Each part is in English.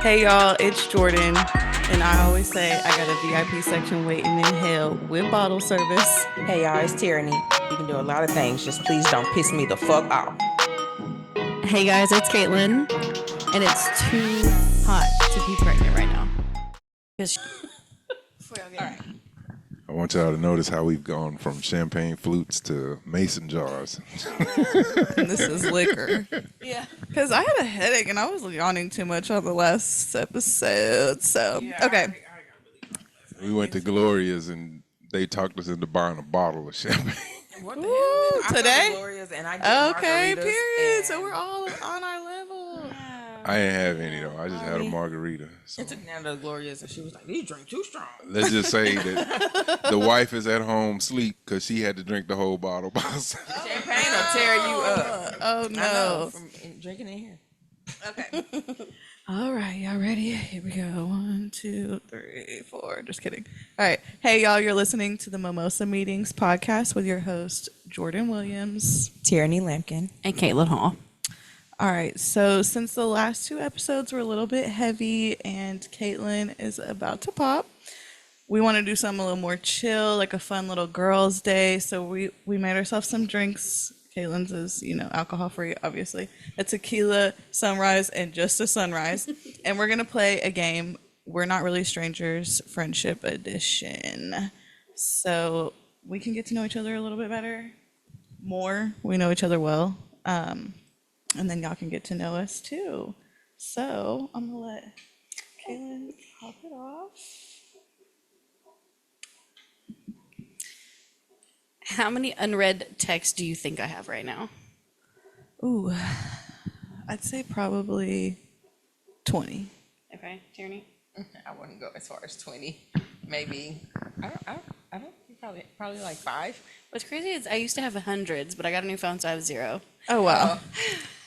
Hey y'all, it's Jordan, and I always say I got a VIP section waiting in hell with bottle service. Hey y'all, it's Tierany. You can do a lot of things, just please don't piss me the fuck off. Hey guys, it's Kaitlyn, and it's too hot to be pregnant right now. All right. I want y'all to notice how we've gone from champagne flutes to mason jars. And this is liquor. Yeah. Because I had a headache and I was yawning too much on the last episode. So, okay. We went to Gloria's and they talked us into buying a bottle of champagne. What the hell? I today? Gloria's and I get Okay, margaritas period. and So we're all on our level. I didn't have any though. I just had a margarita. So. I took Nana to Gloria's and she was like, "You drink too strong." Let's just say that the wife is at home sleep because she had to drink the whole bottle by herself. Champagne will tear you up. Oh I know, no. from drinking in here. Okay. All right, y'all ready? Here we go. 1, 2, 3, 4. Just kidding. All right. Hey, y'all, you're listening to the Mimosa Meetings podcast with your host, Jordan Williams. Tierany Lampkin. And Kaitlyn Hall. All right. So, since the last 2 episodes were a little bit heavy and Kaitlyn is about to pop, we want to do something a little more chill, like a fun little girls' day. So, we made ourselves some drinks. Kaitlyn's is, alcohol free, obviously. A tequila, sunrise, and just a sunrise. And we're going to play a game. We're Not Really Strangers, Friendship Edition. So we can get to know each other a little bit better. More. We know each other well. And then y'all can get to know us too. So I'm going to let Kaitlyn pop it off. How many unread texts do you think I have right now? Ooh, I'd say probably 20. Okay, Tierany? I wouldn't go as far as 20. Maybe. I don't probably like 5. What's crazy is I used to have hundreds, but I got a new phone, so I have 0. Oh, wow.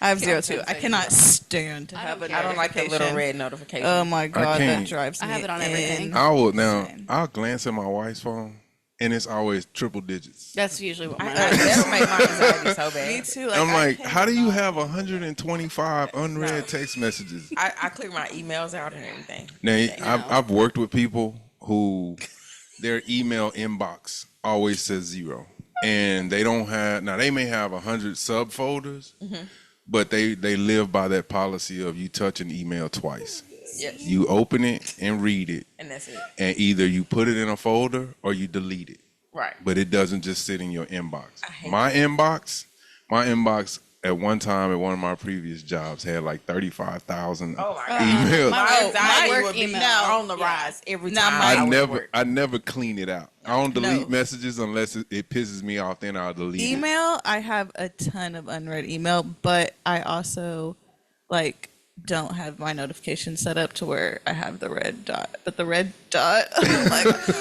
I have 0 too. Sometimes I I cannot do. stand to I have don't a care. I don't like the little notification. red notification. Oh my God, that can't. drives me I have it on everything. I'll glance at my wife's phone and it's always triple digits. That's usually what mine is. That'll make my anxiety so bad. Me too. I'm I like, can't- how do you have 125 unread text messages? I clear my emails out and everything. Now, I've worked with people who their email inbox always says 0. And they don't have, now they may have 100 subfolders, but they live by that policy of you touch an email twice. Yes. You open it and read it, And that's it. and either you put it in a folder or you delete it. Right. But it doesn't just sit in your inbox. I hate My inbox at one time at one of my previous jobs had like 35,000 Oh my God. emails. My anxiety work would be email. on the rise every Now time. my- I would work. I never clean it out. I don't delete No. messages unless it pisses me off. Then I'll delete it. Email, I have a ton of unread email, but I also don't have my notifications set up to where I have the red dot. But the red dot,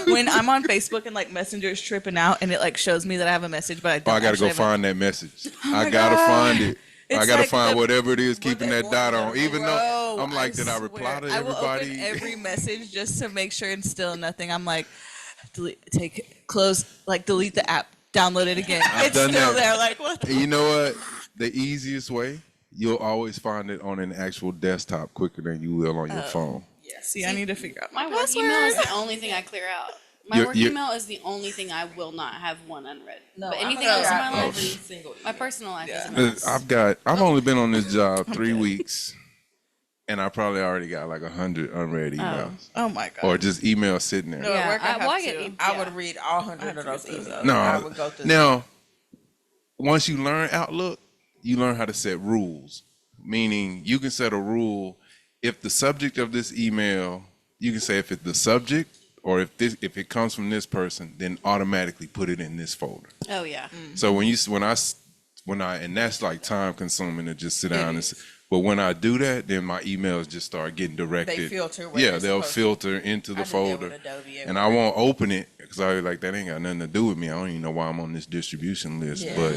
when I'm on Facebook and Messenger's tripping out and it shows me that I have a message, but I Oh, don't. I gotta go actually have find that message. my I gotta God. find it. I It's gotta like find the- whatever it is keeping that dot on. Even though Bro, I'm like, did I reply to swear, I will open everybody? every message just to make sure and still nothing. I'm like, delete, close, delete the app, download it again. I've It's done still that. there. What? The You know what? The easiest way, you'll always find it on an actual desktop quicker than you will on your phone. See, I need to figure out My my work email is password. the only thing I clear out. My You're- work you're- email is the only thing I will not have one unread. No, but I'm anything gonna else in clear my out life, every single my email. personal life is a Yeah. mess. I've only been on this job 3 weeks, and I probably already got like 100 unread emails, Oh my God. or just emails sitting there. No, at work I have well, to. I would read all 100 of those to get those emails. No, I would go through. now once you learn Outlook, you learn how to set rules. Meaning, you can set a rule if the subject of this email, you can say if it's the subject or if it comes from this person, then automatically put it in this folder. Oh yeah. So when I and that's like time consuming to just sit down and. But when I do that, then my emails just start getting directed. They filter where Yeah, they're they'll supposed filter into the I do that folder, with Adobe and I won't open it because I was like that ain't got nothing to do with me. I don't even know why I'm on this distribution list, Yeah. but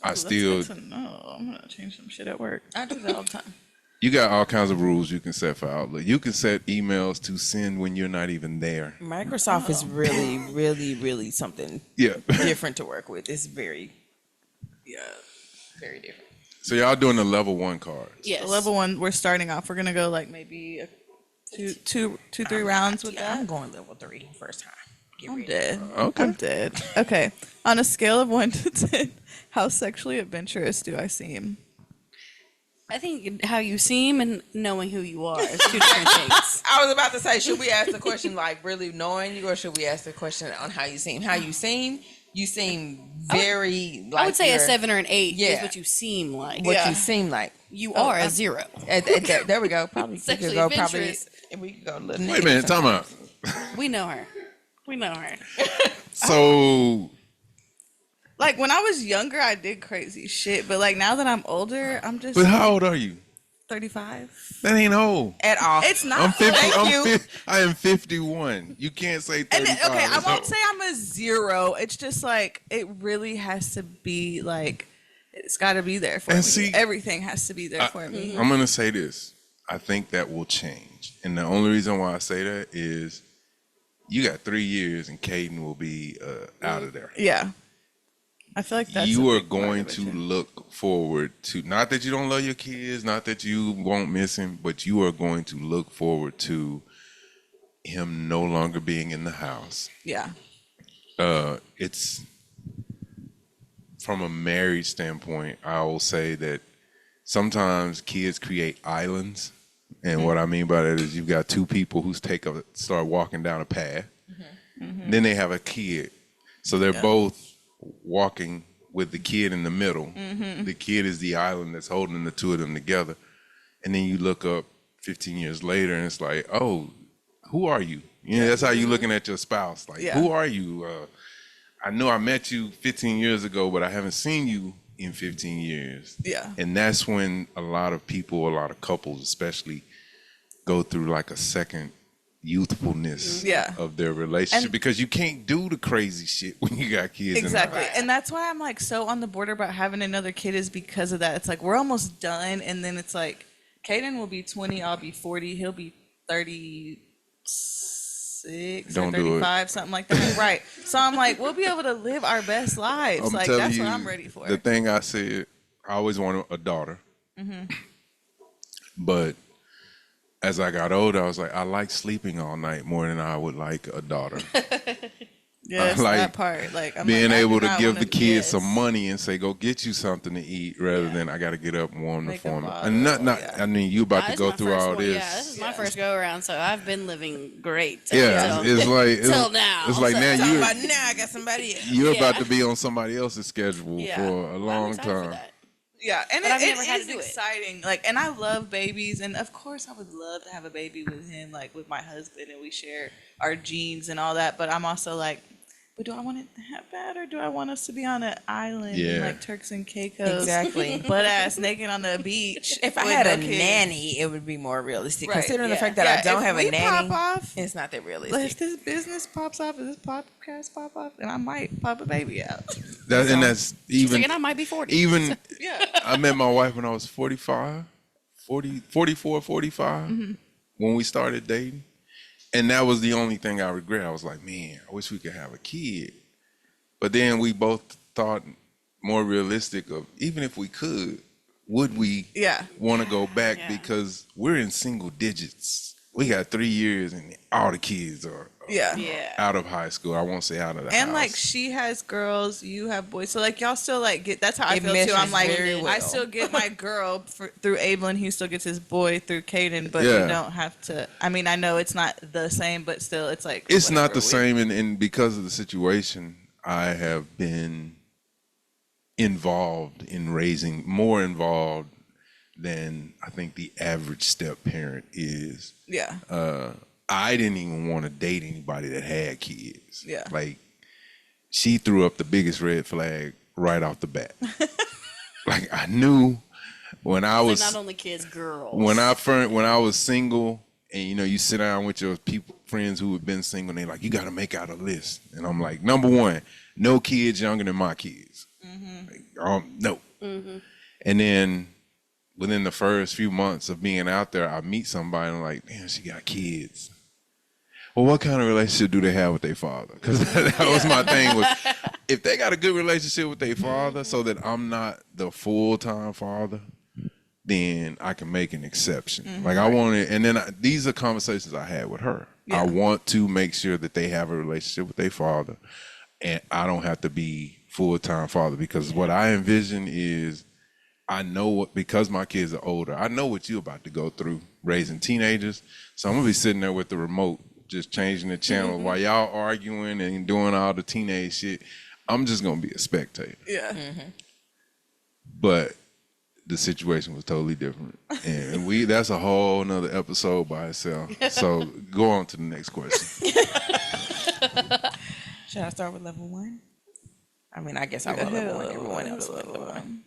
I That's still. good to know. I'm gonna change some shit at work. I do that all the time. You got all kinds of rules you can set for Outlook. You can set emails to send when you're not even there. Microsoft is really, really, really something Yeah. different to work with. It's very, Yeah. very different. So y'all doing the level 1 cards. Yes. The level 1, we're starting off. We're gonna go like maybe two, 3 rounds with Yeah, I'm that. going level 3 first time. Get I'm ready. dead. Okay. I'm dead. Okay. On a scale of 1 to 10, how sexually adventurous do I seem? I think how you seem and knowing who you are is 2 different things. I was about to say, should we ask the question like really knowing you, or should we ask the question on how you seem? How you seem very. Like I would say a you're- 7 or an 8 is Yeah. what you seem like. What Yeah. you seem like. You are a 0. There we go. Probably we could Sexually go. Probably adventurous. we could go a little. Wait a minute, time out. We know her. We know her. So Like when I was younger, I did crazy shit, but like now that I'm older, I'm just but how old are you? 35. That ain't old. At all. It's not. I'm 50. Thank you. I am 51. You can't say 35. And okay, I is won't old. say I'm a 0. It's just like it really has to be like it's got to be there for And me. see, Everything has to be there for me. I'm gonna say this. I think that will change, and the only reason why I say that is you got 3 years, and Caden will be out of there. Yeah, I feel like that's You a are big part going of it, to too. look forward to, not that you don't love your kids, not that you won't miss him, but you are going to look forward to him no longer being in the house. Yeah, It's from a marriage standpoint, I will say that sometimes kids create islands. And what I mean by that is you've got 2 people who start walking down a path. Then they have a kid. So they're both walking with the kid in the middle. The kid is the island that's holding the 2 of them together. And then you look up 15 years later and it's like, oh, who are you? You know, that's how you're looking at your spouse. Like, Yeah. who are you? I know I met you 15 years ago, but I haven't seen you in 15 years. yeah, And that's when a lot of people, a lot of couples especially, go through like a second youthfulness Yeah. of their relationship, And- because you can't do the crazy shit when you got kids. exactly. In the house. And that's why I'm like so on the border about having another kid is because of that. It's like we're almost done, and then it's like Caden will be 20, I'll be 40, he'll be 36 Don't or do it. 35, something like that. Right. So I'm like, we'll be able to live our best lives. I'm Like telling that's you, what I'm ready for. the thing I said, I always wanted a daughter. But as I got older, I was like, I like sleeping all night more than I would like a daughter. Yes, like that part. Like I'm Being like, I do able to not give wanna- the kids yes. some money and say, go get you something to eat, rather Yeah. than I got to get up and warm the Make a formula. bottle, And not, yeah. I mean, you about to This go is my through first all one. this. Yeah, this is my first go around, so I've been living great. Yeah, until- it's like till now. It's like So- now Talking you about now I got somebody else. you're Yeah. about to be on somebody else's schedule Yeah. for a I'm long excited for time. that. Yeah, and But I've it never had is to do it. exciting. Like, and I love babies, and of course, I would love to have a baby with him, like with my husband, and we share our genes and all that. But I'm also like, but do I want it that bad, or do I want us to be on an island, Yeah. and like Turks and Caicos, Exactly. butt ass naked on the beach? If I with had no a kids? nanny, it would be more realistic. Right, Considering the yeah. fact that Yeah, I don't if have a we nanny, pop off, it's not that if realistic. this business pops off, if this podcast pop off, and I might pop a baby out. And that's She's like, even and I might be 40. even. Yeah, I met my wife when I was 45, 44, 45, when we started dating. And that was the only thing I regret. I was like, man, I wish we could have a kid. But then we both thought more realistic of, even if we could, would we yeah. want to go back? Yeah. Because we're in single digits. We got 3 years and all the kids are Yeah. Yeah. out of high school. I won't say out of the And house. like she has girls, you have boys, so like y'all still like get. That's how I It feel too. I'm meshes like, very I well. still get my girl through Ablin. He still gets his boy through Caden, but Yeah. you don't have to. I mean, I know it's not the same, but still, it's like It's not the whatever. same, and because of the situation, I have been involved in raising, more involved than I think the average step parent is. Yeah, I didn't even want to date anybody that had kids. Yeah. Like, she threw up the biggest red flag right off the bat. Like, I knew when I Like was not only kids, girls. when I was single, and you know, you sit down with your friends who have been single, and they like, you got to make out a list. And I'm like, number one, no kids younger than my kids. Like, no. And then within the first few months of being out there, I meet somebody and I'm like, damn, she got kids. Well, what kind of relationship do they have with their father? Because that was my thing. Was if they got a good relationship with their father, so that I'm not the full-time father, then I can make an exception. Like I want it, and then these are conversations I had with her. Yeah. I want to make sure that they have a relationship with their father, and I don't have to be full-time father, because what I envision is, I know what, because my kids are older, I know what you're about to go through raising teenagers. So I'm gonna be sitting there with the remote, just changing the channel while y'all arguing and doing all the teenage shit. I'm just gonna be a spectator. Yeah. But the situation was totally different, and that's a whole nother episode by itself. So go on to the next question. Should I start with level 1? I mean, I guess I Yeah, will hit level a 1. level Everyone one, else hit a went level level 1. one.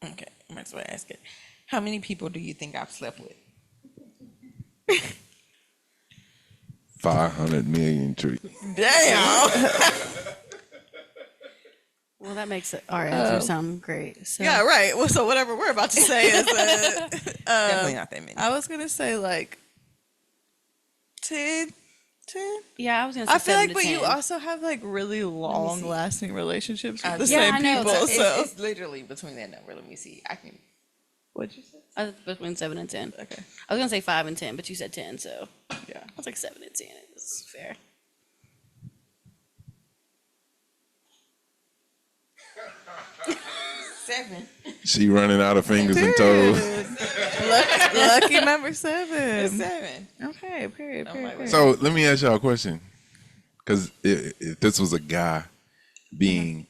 Okay, I might as well ask it. How many people do you think I've slept with? 500 million trees. Damn. Well, that makes it our answer sound great. So. Yeah, right. Well, so whatever we're about to say is Definitely not that many. I was gonna say like 10. Yeah, I was gonna say I feel 7 like, to but 10. you also have like really long-lasting relationships with the Yeah, same I know. people. It's- So It's literally between that number. Let me see. I can. what'd you say? Between 7 and 10. Okay. I was gonna say 5 and 10, but you said 10, so Yeah. I was like 7 and 10. It's fair. Seven. She running out of fingers and toes. Lucky number 7. 7. Okay. Period. Period. So let me ask y'all a question, because if this was a guy being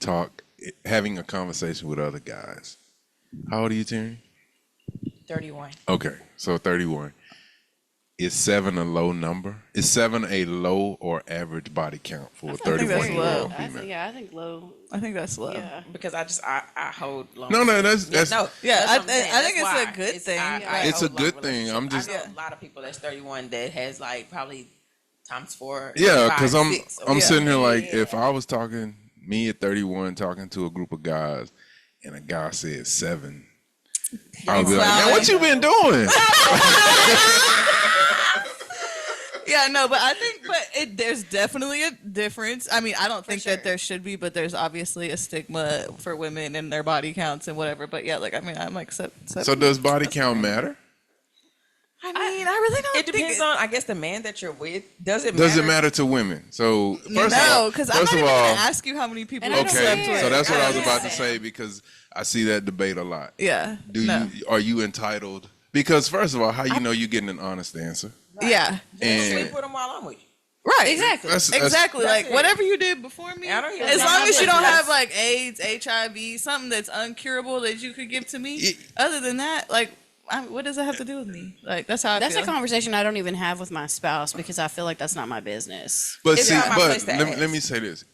having a conversation with other guys, how old are you, Tierany? 31. Okay, so 31. Is 7 a low number? Is 7 a low or average body count for a think that's 31-year-old low. female? I think low. I think that's low. Yeah. Because I hold long. No, that's No. Yeah, that's what I'm saying. I think That's it's a why. good thing. It's a hold good long thing. I'm relationships. just- I know a lot of people that's 31 that has like probably times 4. Yeah, 5, because I'm 6, I'm yeah. sitting here like, Yeah. if I was me at 31 talking to a group of guys, and a guy said 7, I would be like, man, what you been doing? Yeah, no, but I think, there's definitely a difference. I mean, I don't think that there should be, but there's obviously a stigma for women and their body counts and whatever. But yeah, like, I mean, I'm like, So does body count matter? I mean, I really don't It depends on, I guess, the man that you're with. Does it Does it matter to women? So first of all, No, because I'm not even all, going to ask you how many people And I you've don't slept okay, with. so that's what I was Yeah. about to say, because I see that debate a lot. Yeah. Are you entitled? Because first of all, how you know you're getting an honest answer? Yeah. And Sleep with them while I'm with you. Right. Exactly. Exactly. that's Like, it. whatever you did before me, I don't hear as that. long as you don't That's- have, like, AIDS, HIV, something that's uncurable that you could give to me, It- other than that, like, what does that have to do with me? Like, that's how I That's feel. a conversation I don't even have with my spouse because I feel like that's not my business. But It's see, not my but place to let ask. me say this: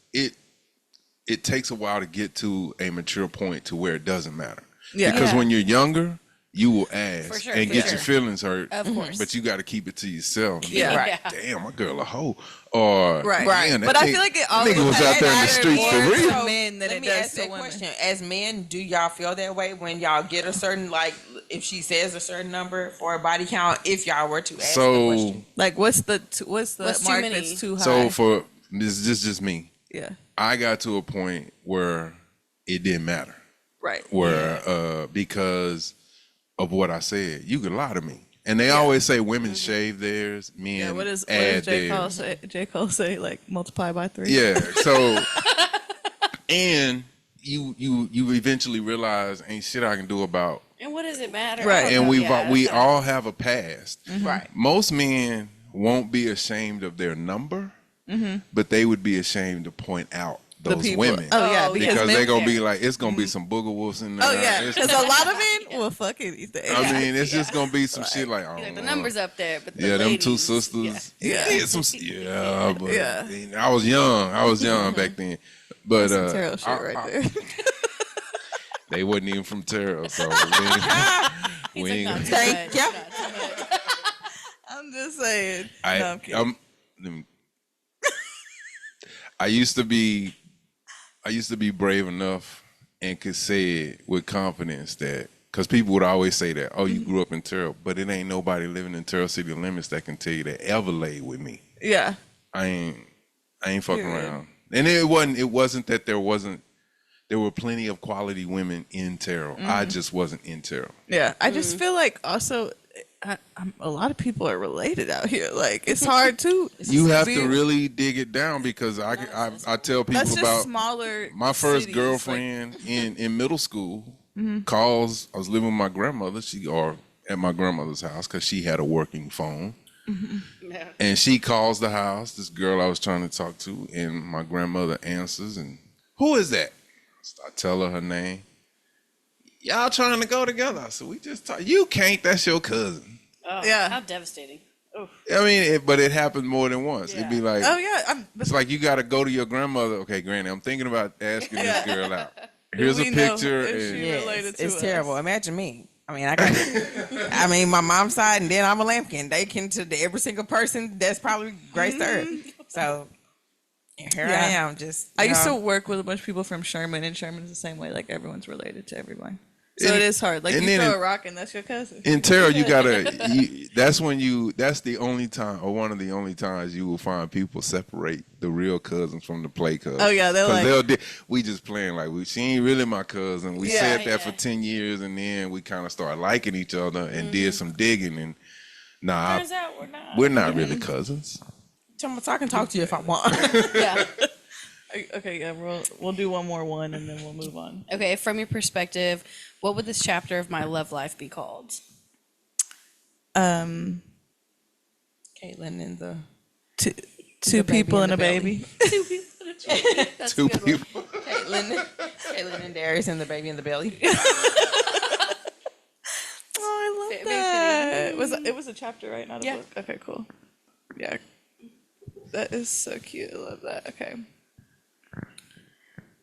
it takes a while to get to a mature point to where it doesn't matter. Yeah. Because Yeah. when you're younger, you will ask For sure, and for get sure. your feelings hurt. Of course. But you got to keep it to yourself. And be Yeah. like, Yeah. damn, my girl a hoe. Or Right. man, that But I nigga- feel like it that nigga always was out there in the mattered streets for more real. to men than Let it me does ask to that women. question. As men, do y'all feel that way when y'all get a certain, like, if she says a certain number for a body count, if y'all were to ask the So question? Like, what's the What's too mark many? that's too high? so for this is just me. yeah. I got to a point where it didn't matter. Right. Where because of what I said, you could lie to me. And they always say women shave theirs, men Yeah. What does add J. Cole theirs. say? J. Cole say, like, multiply by 3. Yeah. So and you eventually realize ain't shit I can do about. And what does it matter? Right. And we Yeah. all have a past. Right. Most men won't be ashamed of their number, but they would be ashamed to point out The those people. women. Oh, yeah. Oh, Because, because men, they're gonna be like, it's gonna be some booger wolves in there. Oh, yeah. It's- Because a lot of men will fucking eat the I mean, it's just gonna be some shit like, Like, the oh, numbers up there, but the yeah, them two ladies- sisters. Yeah. Yeah, but Yeah. I was young back then. But Some Terrell shit right there. they wasn't even from Terrell, so He's we like, ain't not gonna- too Thank much, ya. not too much. I'm just saying. No, I'm kidding. let me- I used to be brave enough and could say it with confidence that, because people would always say that, oh, you grew up in Terrell, but it ain't nobody living in Terrell city limits that can tell you they ever laid with me. Yeah. I ain't fucking Period. around. And it wasn't that there were plenty of quality women in tarot. I just wasn't in tarot. Yeah, I just feel like also a lot of people are related out here. Like it's hard to. You have be- to really dig it down because I tell people That's just about smaller. my first cities, girlfriend in middle school. Calls. I was living with my grandmother. Or at my grandmother's house because she had a working phone. And she calls the house, this girl I was trying to talk to, and my grandmother answers, and who is that? I tell her name. Y'all trying to go together? I said, we just talk. You can't. That's your cousin. Oh, Yeah. how devastating. Oof. I mean, but it happened more than once. It'd be like, Oh yeah, it's like you got to go to your grandmother. Okay, Granny, I'm thinking about asking this girl out. Here's a we know picture. if And, she- Yes, related to it's us. terrible. Imagine me. I mean, I got, my mom's side, and then I'm a lambkin. They can to every single person that's probably graced earth. So here I am. Just I you used to know. work with a bunch of people from Sherman, and Sherman is the same way. Like everyone's related to everyone, so And- it is hard. Like and you then throw it- a rock, and that's your cousin. in tarot, you gotta. That's the only time, or one of the only times, you will find people separate the real cousins from the play cousins. Oh, yeah, they're 'Cause like- we just playing like she ain't really my cousin. We Yeah. said that for 10 years, and then we kind of started liking each other and did some digging. And Turns out we're not. we're not really cousins. Tell me, so I can talk to you if I want. Yeah. Okay, yeah, we'll do one more one, and then we'll move on. Okay, from your perspective, what would this chapter of my love life be called? Um, Kaitlyn and the two baby people in and a the belly. baby. That's Two a good one. people. Kaitlyn and Darius and the baby in the belly. Oh, I love Very that. fitting. It was a chapter, right? Not a Yeah. book. Okay, cool. Yeah, that is so cute. I love that. Okay.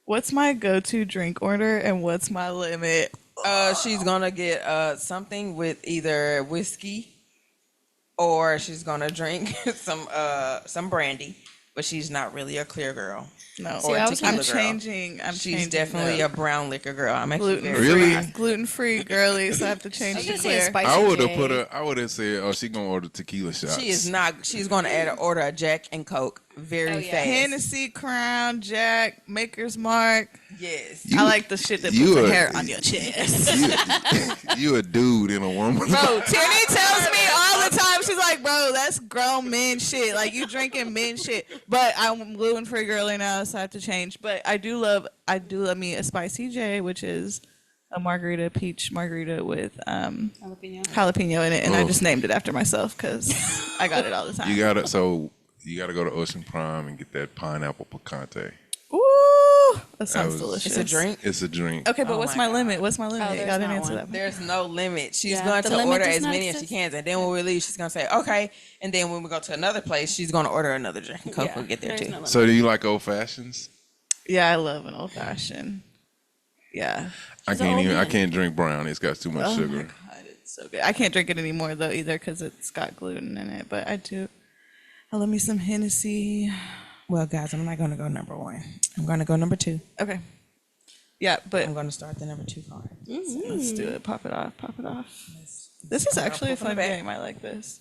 What's my go-to drink order and what's my limit? She's gonna get something with either whiskey or she's gonna drink some brandy, but she's not really a clear girl. No, Or I was- tequila I'm girl. changing. I'm She's changing. definitely a brown liquor girl. I'm actually gluten very Really? free. Gluten free girly, so I have to I change was it gonna to say a clear. spicy I would have J. I would have said, oh, she gonna order tequila shots. She is not. She's going to order a Jack and Coke very Oh, yeah. fast. Hennessy, Crown, Jack, Maker's Mark. Yes. You- I like the shit that you puts the a- hair on your chest. You a dude in a woman. Bro, Tierney tells me all the time. She's like, bro, that's grown men shit. Like you drinking men shit. But I'm gluten free girly now, so I have to change. But I do love me a spicy J, which is a margarita, peach margarita with jalapeno in it, and I Oh. just named it after myself because I got it all the time. You gotta go to Ocean Prime and get that pineapple picante. Ooh, that sounds was- delicious. It's a drink. It's a drink. Okay, but Oh what's my my limit? What's my limit? there's Y'all didn't not answer one. that. There's no limit. She's Yeah, going the to limit order does as not many as she exist. can, and then when we leave, she's going to say okay. And then when we go to another place, she's going to order another Jack and Coke. Yeah, We'll get there there's too. no limit. So do you like old fashions? Yeah, I love an old fashioned. Yeah. She's an old I man. can't drink brown. It's got too much Oh my sugar. god, it's so good. I can't drink it anymore though either because it's got gluten in it. But I do. I love me some Hennessy. Well, guys, I'm not going to go number one. I'm going to go number two. Okay. Yeah, but I'm going to start the number two card. let's do it. Pop it off. Pop it off. This is actually a from the fun back. game. I like this.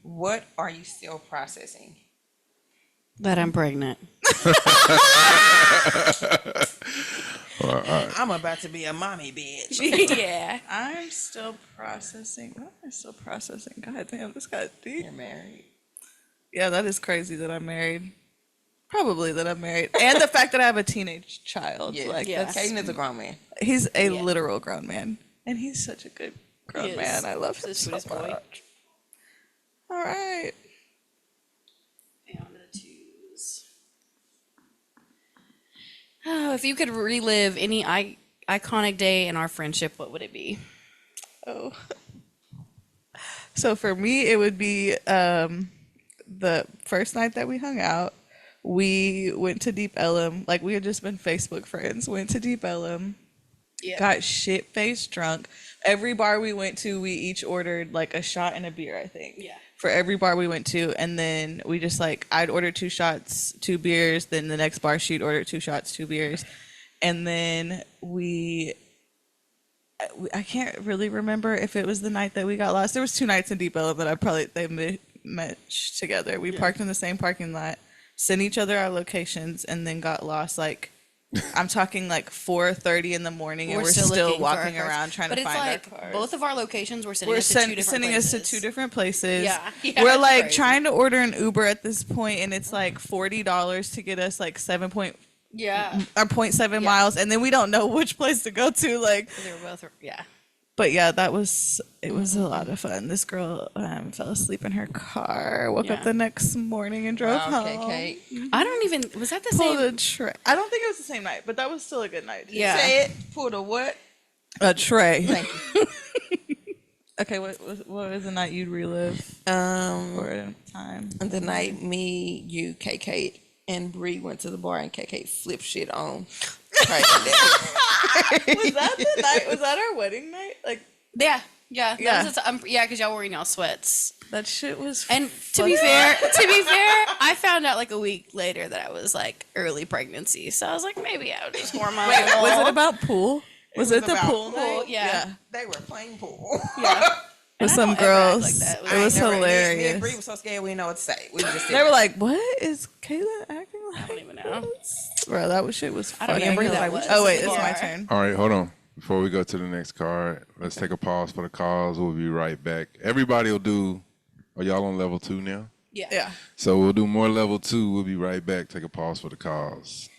What are you still processing? That I'm pregnant. I'm about to be a mommy bitch. Yeah. I'm still processing. What am I still processing? God damn, this got deep. You're married. Yeah, that is crazy that I'm married. Probably that I'm married, and the fact that I have a teenage child. Yeah, Like Yeah. that's Caden is a grown man. he's a Yeah. literal grown man, and he's such a good grown He is. man. I love He's him the so sweetest boy. much. All right. Yeah, I'm gonna choose. Oh, if you could relive any iconic day in our friendship, what would it be? Oh. So for me, it would be the first night that we hung out. We went to Deep Ellum. Like we had just been Facebook friends. Went to Deep Ellum. Yeah. Got shit faced drunk. Every bar we went to, we each ordered like a shot and a beer, I think. Yeah. For every bar we went to. And then we just like, I'd order 2 shots, 2 beers. Then the next bar, she'd order 2 shots, 2 beers. And then we I can't really remember if it was the night that we got lost. There was 2 nights in Deep Ellum that they matched together. We parked in the same parking lot, sent each other our locations, and then got lost. Like, I'm talking like 4:30 in the morning, and we're still looking for our walking cars. around trying but to it's find like our cars. both of our locations were We're sending sending us to 2 different places. Yeah. We're it's like crazy. trying to order an Uber at this point, and it's like $40 to get us like 0.7 miles, and then we don't know which place to go to. Like, They were both but yeah, it was a lot of fun. This girl fell asleep in her car, woke up Yeah. the next morning, and drove home. Okay, I don't even was that the Pulled same a tray. I don't think it was the same night, but that was still a good night. Yeah. Say it. Pull a what? A tray. Thank you. Okay, what was the night you'd relive or a time? The night me, you, KK, and Bree went to the bar and KK flipped shit on. Was that the night? Was that our wedding night? Like, yeah Yeah. because y'all were wearing y'all sweats. that shit was. And to be fair, I found out like a week later that I was like early pregnancy. So I was like, maybe I was just hormonal. Wait, was it about pool? Was it the about pool pool, night? yeah. They were playing pool. Yeah. With I some don't ever act girls. like that. It was Me and Bree hilarious. were so scared we didn't know what to say. We just They were like, "What is Kayla acting like?" I don't even know. Bro, that shit was I don't funny. know who was that like, was. Oh wait, it's Bar. my turn. All right, hold on. Before we go to the next card, let's take a pause for the calls. We'll be right back. Everybody will do. Are y'all on level 2 now? Yeah. Yeah. So we'll do more level 2. We'll be right back. Take a pause for the calls.